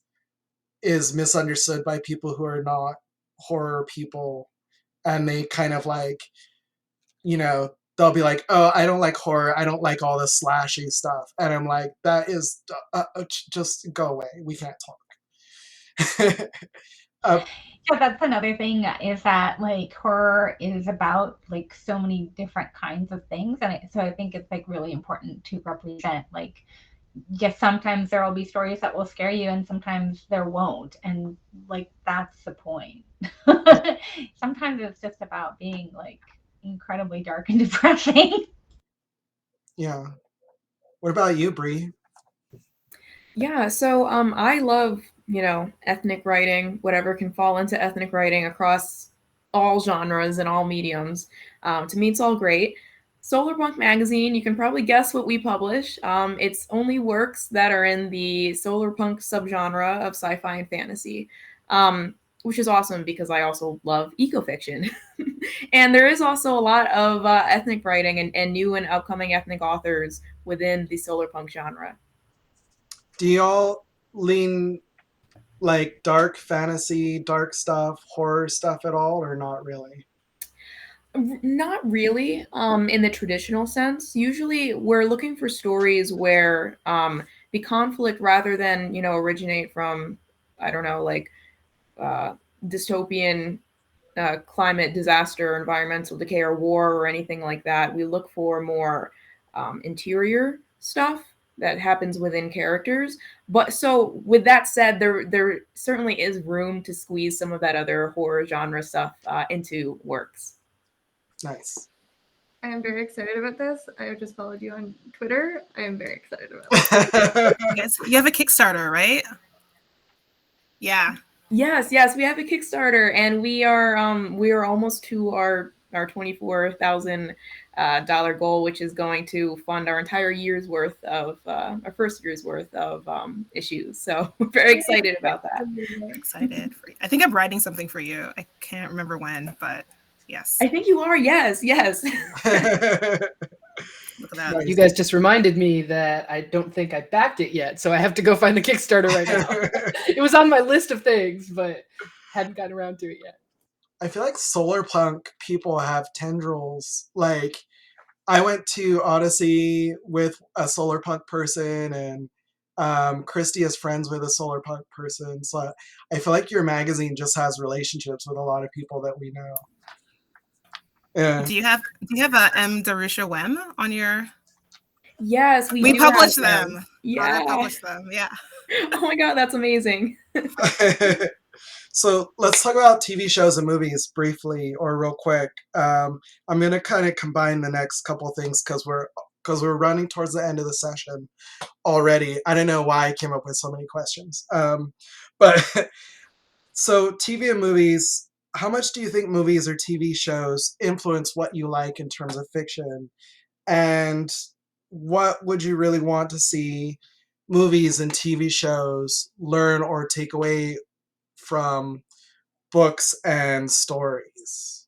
is misunderstood by people who are not horror people, and they kind of like, you know, they'll be like, oh, I don't like horror, I don't like all this slashy stuff, and I'm like, that is just go away, we can't talk. Yeah, that's another thing, is that like horror is about like so many different kinds of things, and so I think it's like really important to represent, like, yes, sometimes there will be stories that will scare you and sometimes there won't, and like that's the point. Sometimes it's just about being like incredibly dark and depressing. Yeah. What about you, Bree? Yeah, so I love, ethnic writing, whatever can fall into ethnic writing across all genres and all mediums. To me, it's all great. Solarpunk magazine, you can probably guess what we publish. It's only works that are in the solarpunk subgenre of sci-fi and fantasy, which is awesome because I also love ecofiction. And there is also a lot of ethnic writing and new and upcoming ethnic authors within the solarpunk genre. Do y'all lean like dark fantasy, dark stuff, horror stuff at all, or not really? Not really, in the traditional sense. Usually we're looking for stories where the conflict, rather than, originate from, I don't know, like dystopian climate disaster, environmental decay, or war, or anything like that. We look for more interior stuff that happens within characters. But so with that said, there certainly is room to squeeze some of that other horror genre stuff into works. Nice. I am very excited about this. I just followed you on Twitter. I am very excited about this. Yes, you have a Kickstarter, right? Yeah. Yes, we have a Kickstarter, and we are almost to our $24,000 goal, which is going to fund our entire year's worth of our first year's worth of issues. So we're very excited about that. Excited for you. I think I'm writing something for you. I can't remember when, but yes. I think you are. Yes. Look at that. Nice. You guys just reminded me that I don't think I backed it yet, so I have to go find the Kickstarter right now. It was on my list of things, but hadn't gotten around to it yet. I feel like solarpunk people have tendrils. Like, I went to Odyssey with a solarpunk person, and Christy is friends with a solarpunk person. So I feel like your magazine just has relationships with a lot of people that we know. Yeah. Do you have a M. Darusha Wem on your? Yes, we do publish have them. Yeah. I publish them. Yeah. Oh my god, that's amazing. So let's talk about TV shows and movies briefly or real quick. I'm gonna kind of combine the next couple of things because we're running towards the end of the session already. I don't know why I came up with so many questions. But so TV and movies. How much do you think movies or TV shows influence what you like in terms of fiction? And what would you really want to see movies and TV shows learn or take away from books and stories?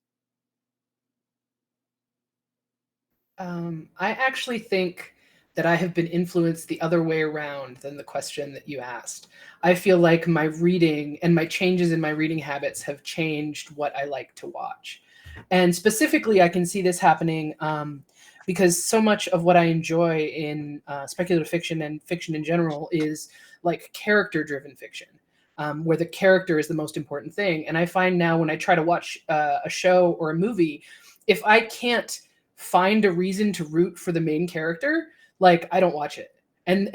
I actually think that I have been influenced the other way around than the question that you asked. I feel like my reading and my changes in my reading habits have changed what I like to watch. And specifically, I can see this happening because so much of what I enjoy in speculative fiction and fiction in general is like character-driven fiction, where the character is the most important thing. And I find now when I try to watch a show or a movie, if I can't find a reason to root for the main character, like I don't watch it. And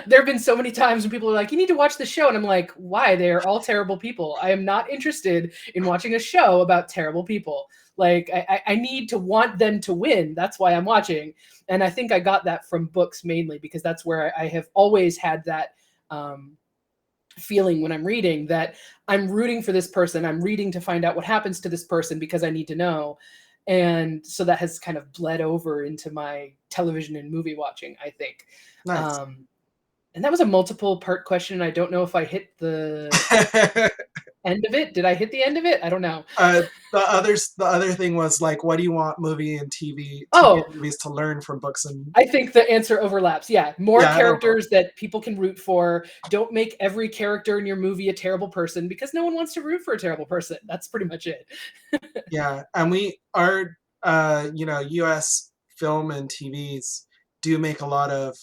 there have been so many times when people are like, you need to watch the show. And I'm like, why? They're all terrible people. I am not interested in watching a show about terrible people. Like I need to want them to win. That's why I'm watching. And I think I got that from books mainly because that's where I have always had that feeling when I'm reading, that I'm rooting for this person. I'm reading to find out what happens to this person because I need to know. And so that has kind of bled over into my television and movie watching, I think. Nice. And that was a multiple part question. I don't know if I hit the end of it. Did I hit the end of it? I don't know. The other thing was like, what do you want movie and TV Oh. and movies to learn from books? And I think the answer overlaps. Yeah, more Yeah, I don't know. characters that people can root for. Don't make every character in your movie a terrible person, because no one wants to root for a terrible person. That's pretty much it. Yeah, and our US film and TVs do make a lot of,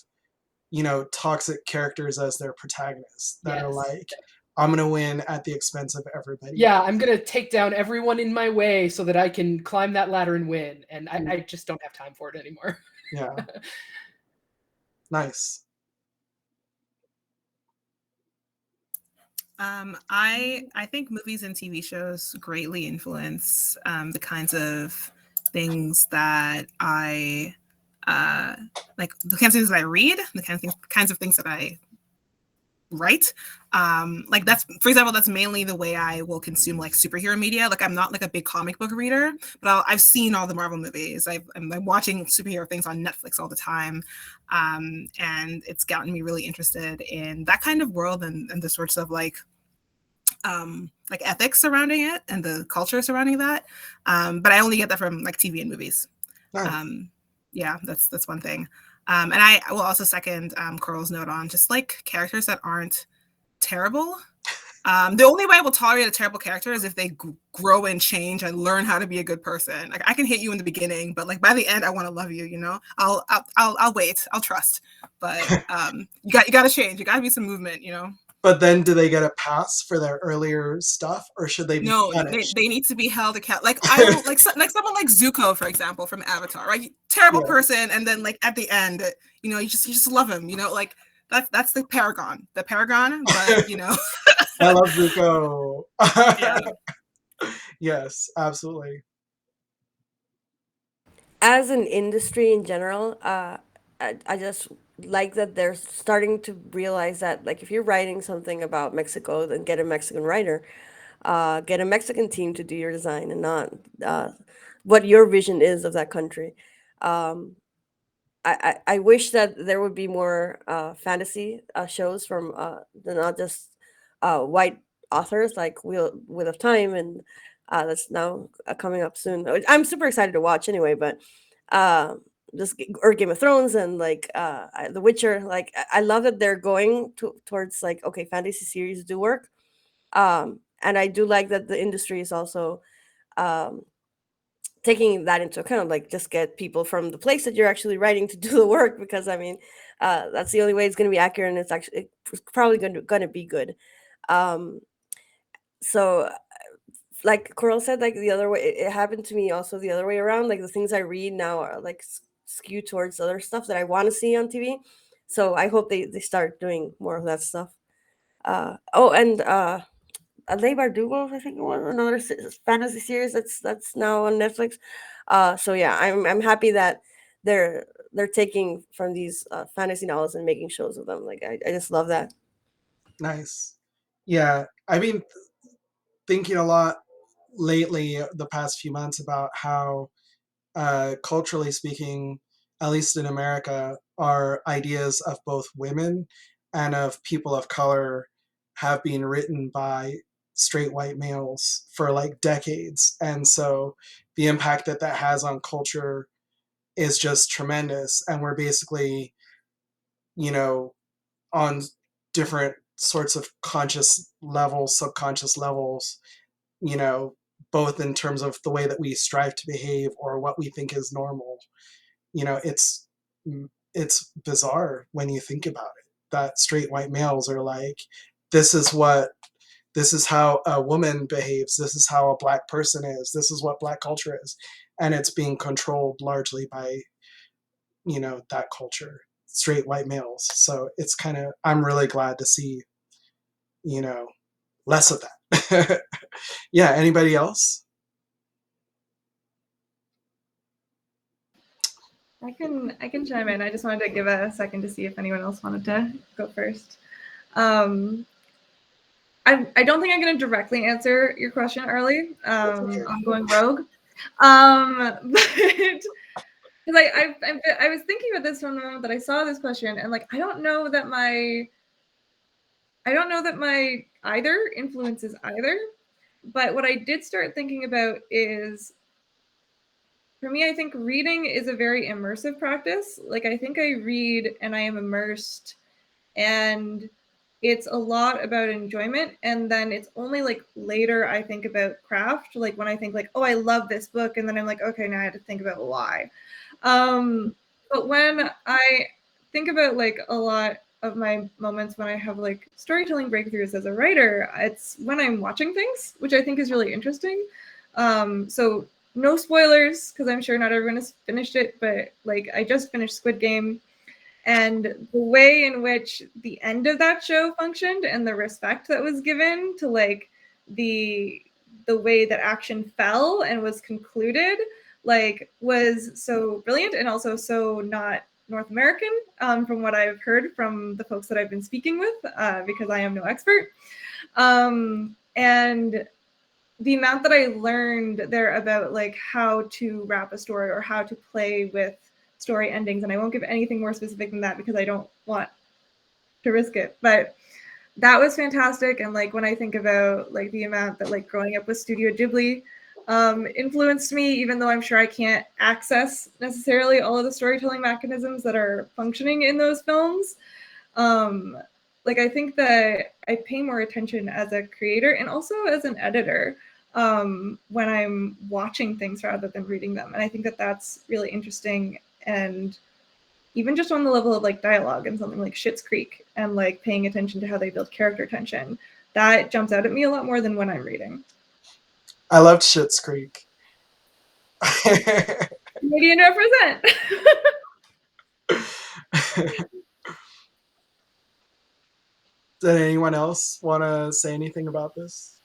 toxic characters as their protagonists that are Yes. like, I'm gonna win at the expense of everybody. Yeah, I'm gonna take down everyone in my way so that I can climb that ladder and win. And I just don't have time for it anymore. Yeah. Nice. I think movies and TV shows greatly influence the kinds of things that I like, the kinds of things that I read, the kinds of things that I write. Like, that's, for example, that's mainly the way I will consume like superhero media. Like, I'm not like a big comic book reader, but I've seen all the Marvel movies. I'm watching superhero things on Netflix all the time, and it's gotten me really interested in that kind of world and the sorts of like ethics surrounding it and the culture surrounding that. But I only get that from like TV and movies. Nice. Yeah, that's one thing. And I will also second Coral's note on just like characters that aren't terrible. The only way I will tolerate a terrible character is if they grow and change and learn how to be a good person. Like, I can hate you in the beginning, but like by the end, I want to love you. You know, I'll wait. I'll trust. But you got to change. You got to be some movement. You know. But then, do they get a pass for their earlier stuff, or should they be punished? They need to be held accountable. Like, I will, like someone like Zuko, for example, from Avatar, right? Terrible person, and then like at the end, you know, you just love him. You know, like that's the paragon, but you know. I love Zuko. Yeah. Yes, absolutely. As an industry in general, I just like that they're starting to realize that, like, if you're writing something about Mexico, then get a Mexican writer, get a Mexican team to do your design, and not what your vision is of that country. I wish that there would be more fantasy shows from not just white authors, like Wheel of Time, and that's now coming up soon. I'm super excited to watch anyway, but or Game of Thrones and like The Witcher. Like, I love that they're going towards like, okay, fantasy series do work, and I do like that the industry is also taking that into account. Like, just get people from the place that you're actually writing to do the work, because I mean, that's the only way it's going to be accurate, and it's probably going to be good. So like Coral said, like the other way, it happened to me also the other way around. Like, the things I read now are like skewed towards other stuff that I want to see on TV. So I hope they start doing more of that stuff. And Leigh Bardugo, I think it was another fantasy series that's now on Netflix. So yeah, I'm happy that they're taking from these fantasy novels and making shows of them. Like, I just love that. Nice. Yeah, I mean, thinking a lot lately, the past few months, about how culturally speaking, at least in America, our ideas of both women and of people of color have been written by straight white males for like decades. And so the impact that has on culture is just tremendous. And we're basically, on different sorts of conscious levels, subconscious levels, both in terms of the way that we strive to behave or what we think is normal. It's bizarre when you think about it, that straight white males are like, this is how a woman behaves, this is how a Black person is, this is what Black culture is, and it's being controlled largely by that culture, straight white males. So it's I'm really glad to see less of that. Yeah, anybody else? I can chime in. I just wanted to give a second to see if anyone else wanted to go first. I don't think I'm going to directly answer your question, Arlie. I'm going rogue. But because I was thinking about this from the moment that I saw this question, and like I don't know that my either influences either, but what I did start thinking about is, for me, I think reading is a very immersive practice. Like I think I read and I am immersed, and it's a lot about enjoyment. And then it's only like later I think about craft, like when I think like, oh, I love this book, and then I'm like, okay, now I have to think about why. But when I think about like a lot of my moments when I have like storytelling breakthroughs as a writer, it's when I'm watching things, which I think is really interesting. So no spoilers, because I'm sure not everyone has finished it, but like I just finished Squid Game, and the way in which the end of that show functioned and the respect that was given to like the way that action fell and was concluded, like was so brilliant, and also so not North American, from what I've heard from the folks that I've been speaking with, because I am no expert. And the amount that I learned there about like how to wrap a story or how to play with story endings, and I won't give anything more specific than that because I don't want to risk it, but that was fantastic. And like when I think about like the amount that like growing up with Studio Ghibli influenced me, even though I'm sure I can't access necessarily all of the storytelling mechanisms that are functioning in those films, like I think that I pay more attention as a creator and also as an editor when I'm watching things rather than reading them. And I think that that's really interesting. And even just on the level of like dialogue and something like Schitt's Creek, and like paying attention to how they build character tension, that jumps out at me a lot more than when I'm reading. I loved Schitt's Creek. Canadian represent. Did anyone else want to say anything about this?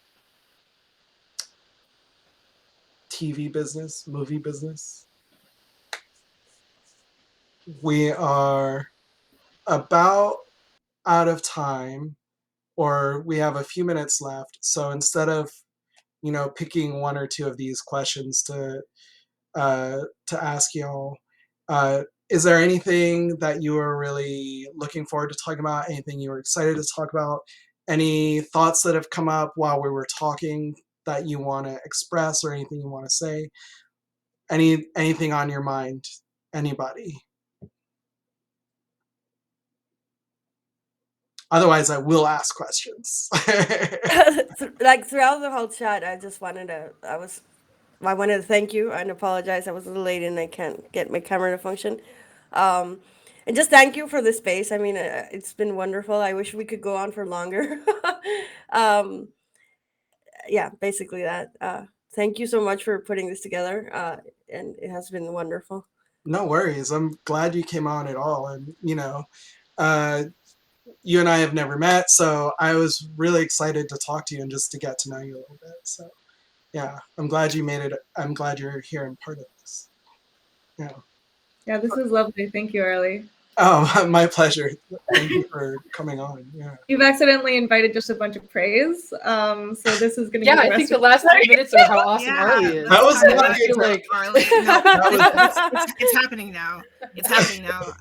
TV business, movie business? We are about out of time, or we have a few minutes left. So instead of, picking one or two of these questions to ask y'all, is there anything that you are really looking forward to talking about? Anything you were excited to talk about? Any thoughts that have come up while we were talking that you want to express, or anything you want to say? Anything on your mind? Anybody? Otherwise, I will ask questions. Like throughout the whole chat, I wanted to thank you and apologize. I was a little late and I can't get my camera to function. And just thank you for the space. I mean, it's been wonderful. I wish we could go on for longer. Yeah, basically that. Thank you so much for putting this together. And it has been wonderful. No worries. I'm glad you came on at all. And, you and I have never met, so I was really excited to talk to you and just to get to know you a little bit. So, yeah, I'm glad you made it. I'm glad you're here and part of this. Yeah. Yeah, this was lovely. Thank you, Arlie. Oh, my pleasure. Thank you for coming on. Yeah. You've accidentally invited just a bunch of praise. So this is going to be I think the last 3 minutes are how awesome Arlie is. That was I feel like Arlie. No, it's happening now. It's happening now.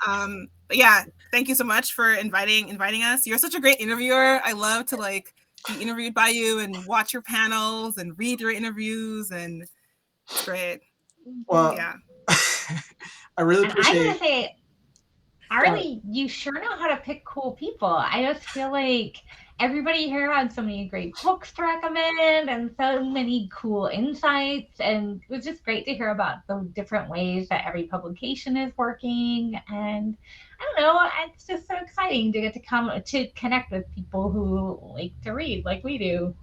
But yeah, thank you so much for inviting us. You're such a great interviewer. I love to like be interviewed by you and watch your panels and read your interviews, and it's great. Well, yeah. I really appreciate. I'm gonna say, Arlie, you sure know how to pick cool people. I just feel like everybody here had so many great books to recommend and so many cool insights. And it was just great to hear about the different ways that every publication is working. And I don't know, it's just so exciting to get to come to connect with people who like to read like we do.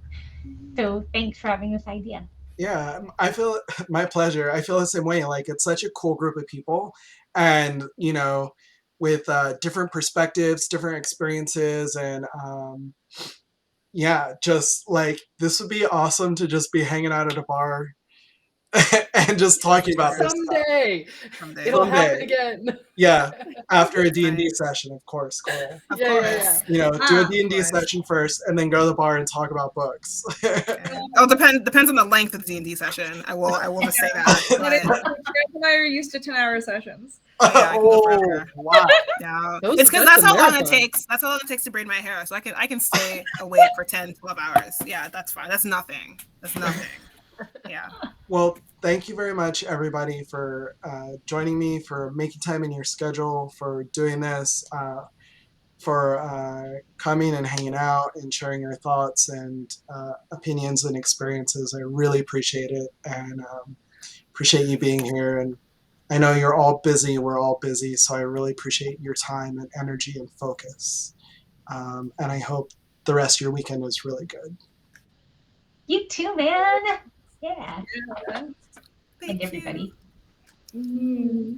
So thanks for having this idea. Yeah, I feel my pleasure. I feel the same way. Like it's such a cool group of people, and with different perspectives, different experiences, and yeah, just like this would be awesome to just be hanging out at a bar and just talking about this someday. It'll happen again. Yeah, after a D&D session, of course, Cole. Of course. Do a D&D session first, and then go to the bar and talk about books. Oh Oh, depends on the length of the D&D session. I will just say that. Greg But, and I are used to 10-hour sessions. yeah, I can go Oh, forever. wow. Yeah. Those- It's because that's that's a how long it marathon. takes. That's how long it takes to braid my hair. So I can stay awake for 10, 12 hours. Yeah, that's fine. That's nothing. That's nothing. Yeah. Well, thank you very much, everybody, for joining me, for making time in your schedule, for doing this, for coming and hanging out and sharing your thoughts and opinions and experiences. I really appreciate it, and appreciate you being here. And I know you're all busy. We're all busy, so I really appreciate your time and energy and focus. And I hope the rest of your weekend is really good. You too, man. Yeah. Yeah. And everybody. Mhm.